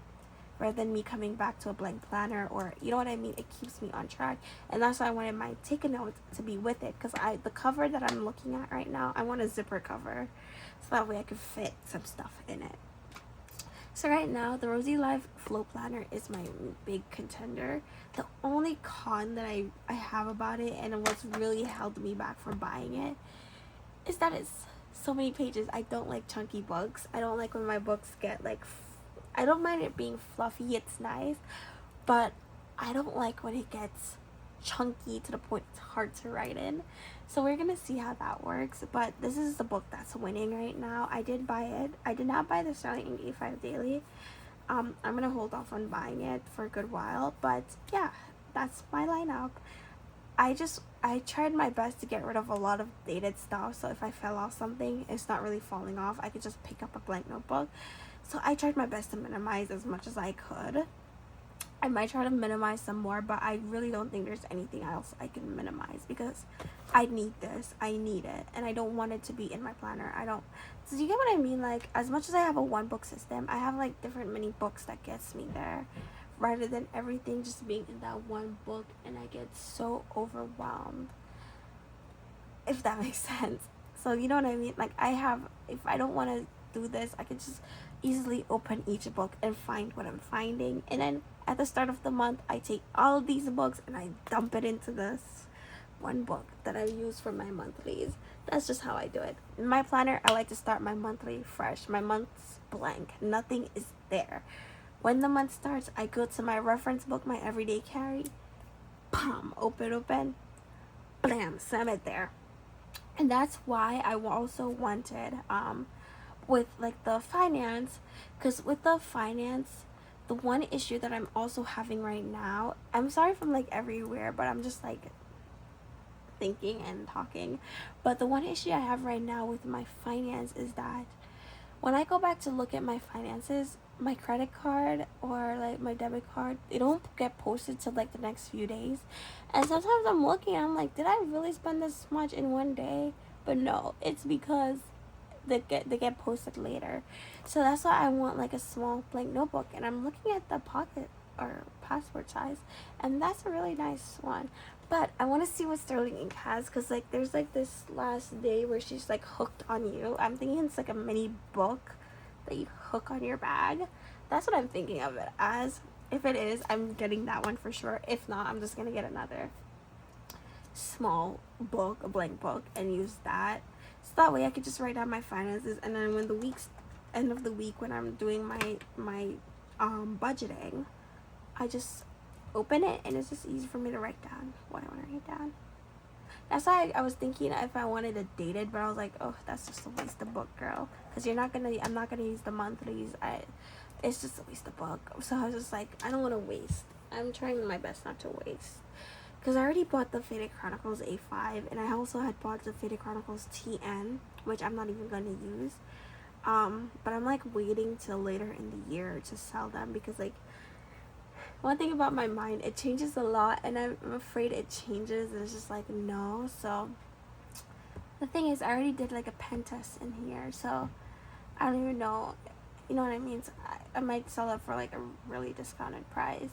rather than me coming back to a blank planner, or you know what I mean. It keeps me on track, and that's why I wanted my take a note to be with it, because the cover that I'm looking at right now, I want a zipper cover so that way I could fit some stuff in it. So right now, the Rosy Life Flow Planner is my big contender. The only con that I have about it, and what's really held me back from buying it, is that it's so many pages. I don't like chunky books. I don't like when my books get like, I don't mind it being fluffy, it's nice, but I don't like when it gets chunky to the point it's hard to write in. So we're gonna see how that works, but this is the book that's winning right now. I did buy it. I did not buy the Sterling Ink A5 Daily. I'm gonna hold off on buying it for a good while, but yeah, that's my lineup. I tried my best to get rid of a lot of dated stuff, so if I fell off something, it's not really falling off. I could just pick up a blank notebook. So I tried my best to minimize as much as I could. I might try to minimize some more, but I really don't think there's anything else I can minimize because I need this. I need it, and I don't want it to be in my planner. So you get what I mean? Like, as much as I have a one book system, I have like different mini books that gets me there, rather than everything just being in that one book, and I get so overwhelmed, if that makes sense. So you know what I mean? Like, if I don't want to do this, I could just easily open each book and find what I'm finding, and then at the start of the month, I take all of these books and I dump it into this one book that I use for my monthlies. That's just how I do it. In my planner, I like to start my monthly fresh. My month's blank. Nothing is there. When the month starts, I go to my reference book, my everyday carry, bam, open, blam, slam it there. And that's why I also wanted, with like the finance, because with the finance, the one issue that I'm also having right now, I'm sorry if I'm like everywhere, but I'm just like thinking and talking, but the one issue I have right now with my finance is that when I go back to look at my finances, my credit card or like my debit card, they don't get posted till like the next few days, and sometimes I'm looking and I'm like, did I really spend this much in one day? But no, it's because they get posted later. So that's why I want like a small blank notebook, and I'm looking at the pocket or passport size, and that's a really nice one. But I want to see what Sterling Ink has, because like there's like this last day where she's like hooked on you. I'm thinking it's like a mini book that you hook on your bag. That's what I'm thinking of it as. If it is, I'm getting that one for sure. If not, I'm just gonna get another small book, a blank book, and use that. So that way I could just write down my finances, and then when the end of the week, when I'm doing my budgeting, I just open it, and it's just easy for me to write down what I want to write down. That's why I was thinking if I wanted a dated, but I was like, oh, that's just a waste of book, girl. Because I'm not gonna use the monthlies. It's just a waste of book. So I was just like, I don't want to waste. I'm trying my best not to waste. Because I already bought the Faded Chronicles A5, and I also had bought the Faded Chronicles TN, which I'm not even going to use. But I'm like waiting till later in the year to sell them, because like, one thing about my mind, it changes a lot, and I'm afraid it changes, and it's just like, no. So the thing is, I already did like a pen test in here, so I don't even know, you know what I mean? So I might sell it for like a really discounted price.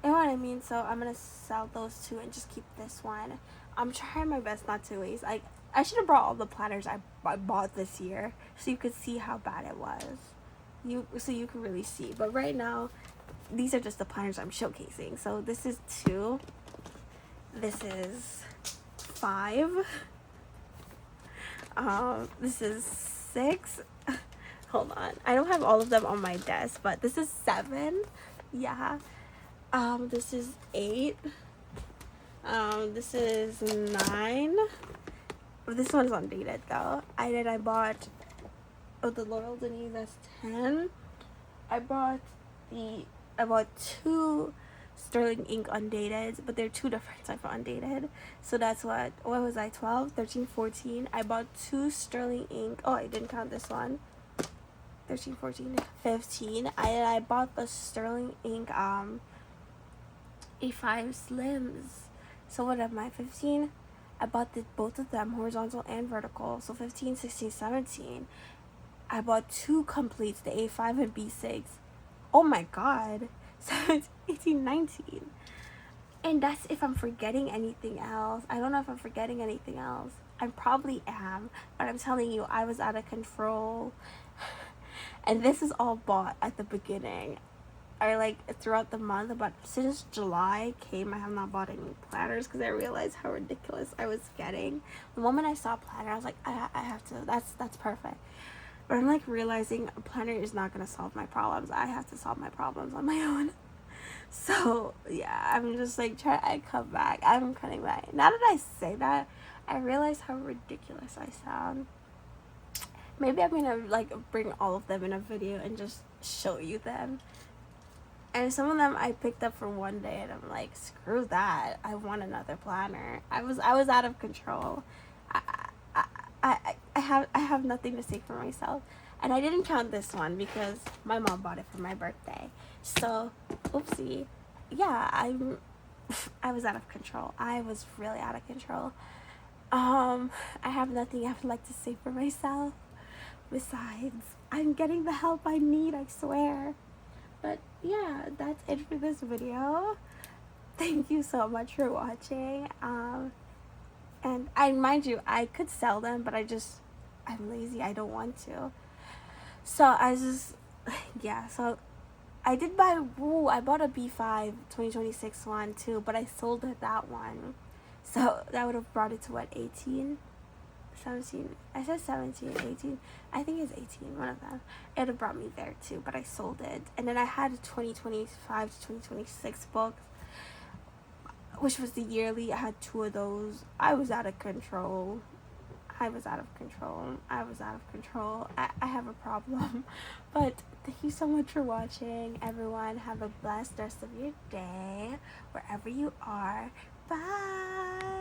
You know what I mean? So I'm gonna sell those two and just keep this one. I'm trying my best not to waste. Like, I should have brought all the planners I bought this year, so you could see how bad it was. So you can really see. But right now, these are just the planners I'm showcasing. So this is 2. This is 5. This is 6. Hold on. I don't have all of them on my desk, but this is 7. Yeah. This is 8. This is 9. This one's undated though. I bought the Laurel Denis, that's 10. I bought 2 Sterling Ink undated, but they're 2 different type of undated. So that's what was I, 12, 13, 14. I bought 2 Sterling Ink. Oh, I didn't count this one. 13, 14, 15. I bought the Sterling Ink A5 Slims. So what am I, 15? I bought both of them, horizontal and vertical. So 15, 16, 17. I bought 2 completes, the A5 and B6. Oh my god. 17, 18, 19. And that's if I'm forgetting anything else. I don't know if I'm forgetting anything else. I probably am. But I'm telling you, I was out of control. And this is all bought at the beginning. Or like throughout the month, but since July came, I have not bought any planners because I realized how ridiculous I was getting. The moment I saw a planner, I was like, I have to, that's perfect. But I'm like realizing a planner is not going to solve my problems. I have to solve my problems on my own. So yeah, I'm just like I come back. I'm cutting back. Now that I say that, I realize how ridiculous I sound. Maybe I'm gonna like bring all of them in a video and just show you them. And some of them I picked up for one day, and I'm like, screw that. I want another planner. I was out of control. I have nothing to say for myself. And I didn't count this one because my mom bought it for my birthday. So, oopsie. Yeah, I was out of control. I was really out of control. I have nothing I would like to say for myself. Besides, I'm getting the help I need, I swear. But yeah, that's it for this video. Thank you so much for watching. And mind you, I could sell them, but I'm lazy. I don't want to. So yeah. So I did buy. I bought a B5 2026 one too, but I sold that one. So that would have brought it to what, 18, 17. I said 17, 18. I think it's 18, one of them. It would have brought me there too, but I sold it. And then I had a 2025 to 2026 book, which was the yearly. I had 2 of those. I was out of control. I have a problem. But thank you so much for watching, everyone. Have a blessed rest of your day, wherever you are. Bye.